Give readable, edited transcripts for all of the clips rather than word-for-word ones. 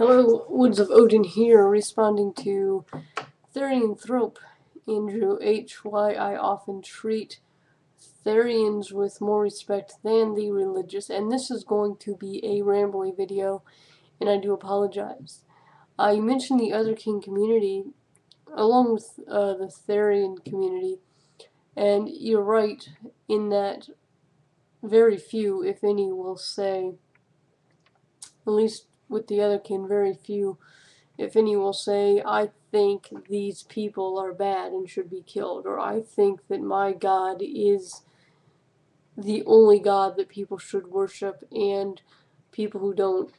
Hello, Woods of Odin here, responding to Therian Thrope, Andrew H. Why I often treat Therians with more respect than the religious, and this is going to be a rambly video, and I do apologize. I mentioned the Other King community, along with the Therian community, and you're right in that very few, if any, will say, at least with the Otherkin, very few, if any, will say, I think these people are bad and should be killed, or I think that my God is the only God that people should worship, and people who don't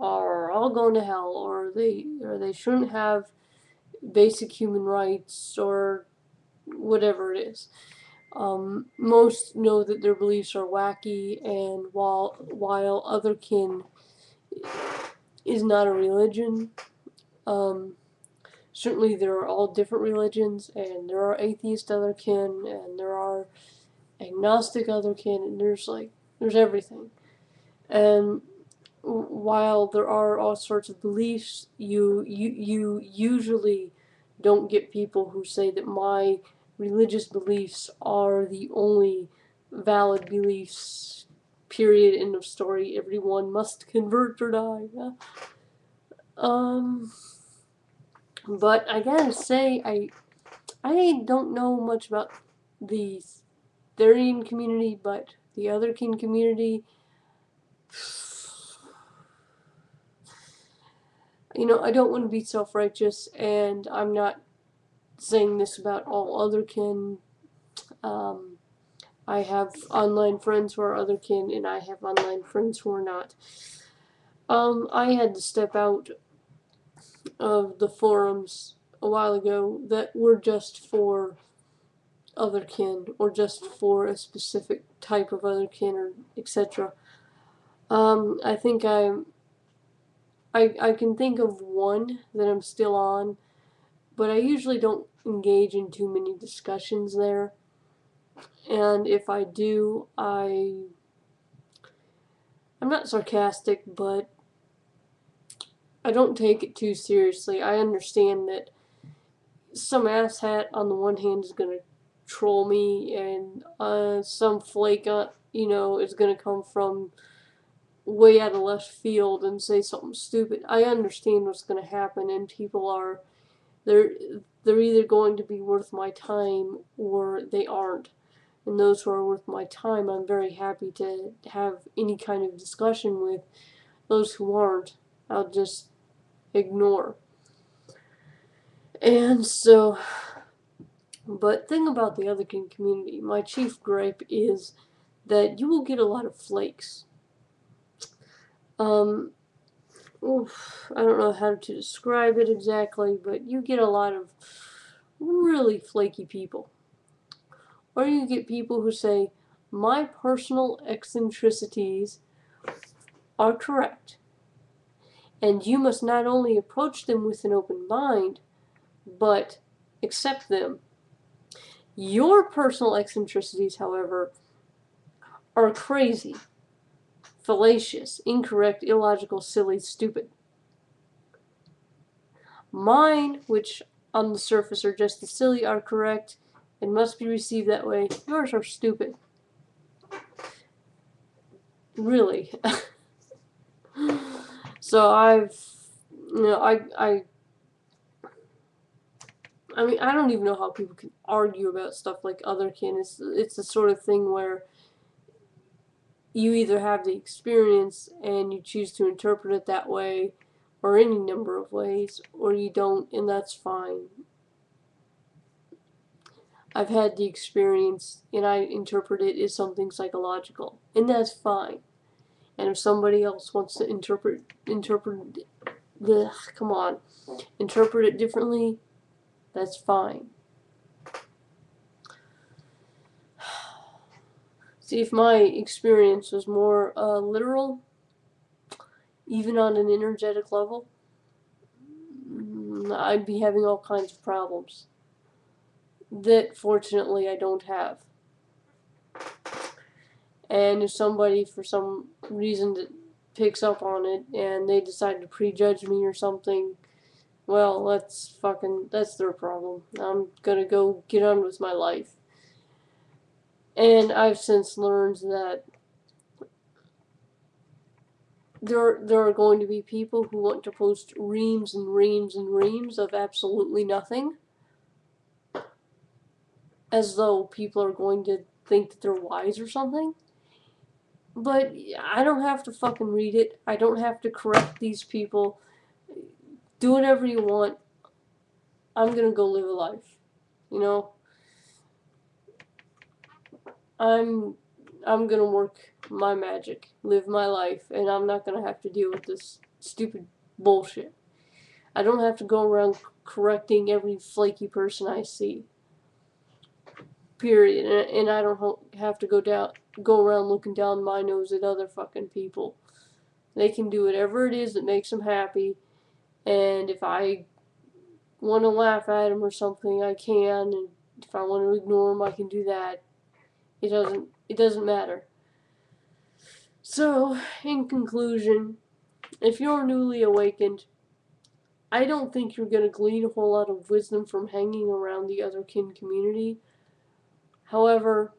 are all going to hell, or they shouldn't have basic human rights, or whatever it is. Most know that their beliefs are wacky, and while Otherkin is not a religion, certainly there are all different religions, and there are atheist Otherkin, and there are agnostic Otherkin, and there's everything. And while there are all sorts of beliefs, you usually don't get people who say that my religious beliefs are the only valid beliefs. Period. End of story. Everyone must convert or die. Um, but I gotta say, I don't know much about the Therian community, but the Otherkin community, I don't want to be self-righteous, and I'm not saying this about all Otherkin. Um, I have online friends who are Otherkin, and I have online friends who are not. I had to step out of the forums a while ago that were just for Otherkin, or just for a specific type of Otherkin, or etc. I think I can think of one that I'm still on, but I usually don't engage in too many discussions there. And if I do, I'm not sarcastic, but I don't take it too seriously. I understand that some asshat on the one hand is going to troll me, and some flake, is going to come from way out of left field and say something stupid. I understand what's going to happen, and people are they're they're either going to be worth my time or they aren't. And those who are worth my time, I'm very happy to have any kind of discussion with. Those who aren't, I'll just ignore. And so, but thing about the Otherkin community, my chief gripe is that you will get a lot of flakes. I don't know how to describe it exactly, but you get a lot of really flaky people. Or you get people who say, my personal eccentricities are correct, and you must not only approach them with an open mind, but accept them. Your personal eccentricities, however, are crazy, fallacious, incorrect, illogical, silly, stupid. Mine, which on the surface are just as silly, are correct and must be received that way. Yours are stupid. Really. So I mean, I don't even know how people can argue about stuff like Otherkin. It's the sort of thing where you either have the experience and you choose to interpret it that way, or any number of ways, or you don't, and that's fine. I've had the experience, and I interpret it as something psychological, and that's fine. And if somebody else wants to interpret it differently, that's fine. See, if my experience was more literal, even on an energetic level, I'd be having all kinds of problems that fortunately I don't have. And if somebody for some reason picks up on it and they decide to prejudge me or something, well, that's their problem. I'm gonna go get on with my life. And I've since learned that there are going to be people who want to post reams and reams and reams of absolutely nothing, as though people are going to think that they're wise or something. But I don't have to fucking read it. I don't have to correct these people. Do whatever you want. I'm gonna go live a life. You know? I'm gonna work my magic, live my life, and I'm not gonna have to deal with this stupid bullshit. I don't have to go around correcting every flaky person I see. Period. And I don't have to go around looking down my nose at other fucking people. They can do whatever it is that makes them happy, and if I want to laugh at them or something, I can, and if I want to ignore them, I can do that. It doesn't matter. So, in conclusion, if you're newly awakened, I don't think you're going to glean a whole lot of wisdom from hanging around the otherkin community. However,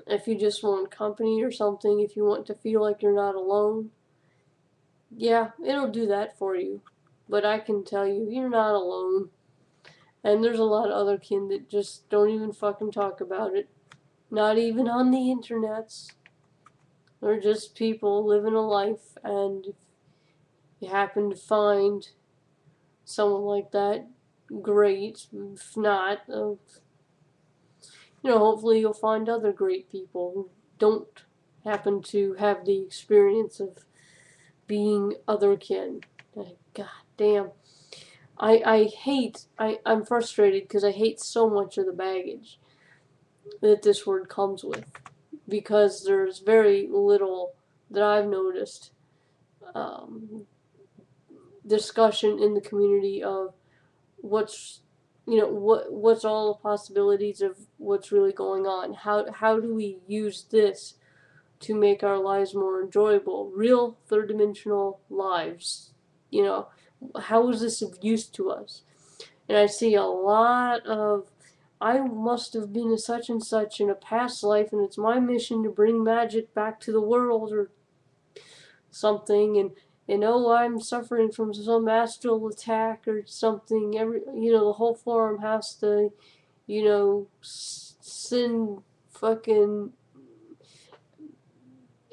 if you just want company or something, if you want to feel like you're not alone, yeah, it'll do that for you. But I can tell you, you're not alone. And there's a lot of otherkin that just don't even fucking talk about it. Not even on the internets. They're just people living a life, and if you happen to find someone like that, great. If not, hopefully you'll find other great people who don't happen to have the experience of being otherkin. God damn. I'm frustrated because I hate so much of the baggage that this word comes with. Because there's very little that I've noticed discussion in the community of what's what's all the possibilities of what's really going on. How do we use this to make our lives more enjoyable? Real third dimensional lives. How is this of use to us? And I see a lot of, I must have been a such and such in a past life, and it's my mission to bring magic back to the world or something, and oh, I'm suffering from some astral attack or something. The whole forum has to, send fucking,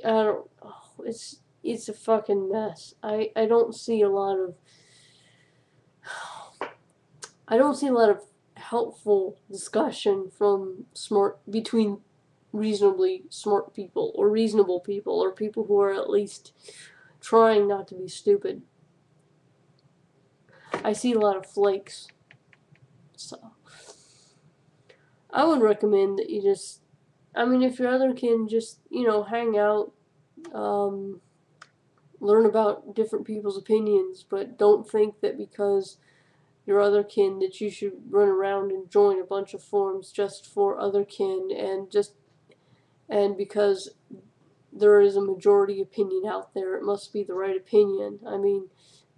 I don't, oh, it's a fucking mess. I don't see a lot of, helpful discussion between reasonably smart people or reasonable people or people who are at least trying not to be stupid. I see a lot of flakes. So I would recommend that you just, if your otherkin, just, hang out, learn about different people's opinions, but don't think that because your otherkin that you should run around and join a bunch of forums just for otherkin and because there is a majority opinion out there, it must be the right opinion.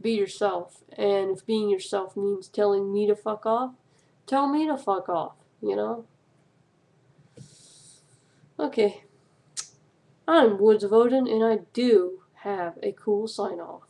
Be yourself. And if being yourself means telling me to fuck off, tell me to fuck off, Okay. I'm Woods of Odin, and I do have a cool sign off.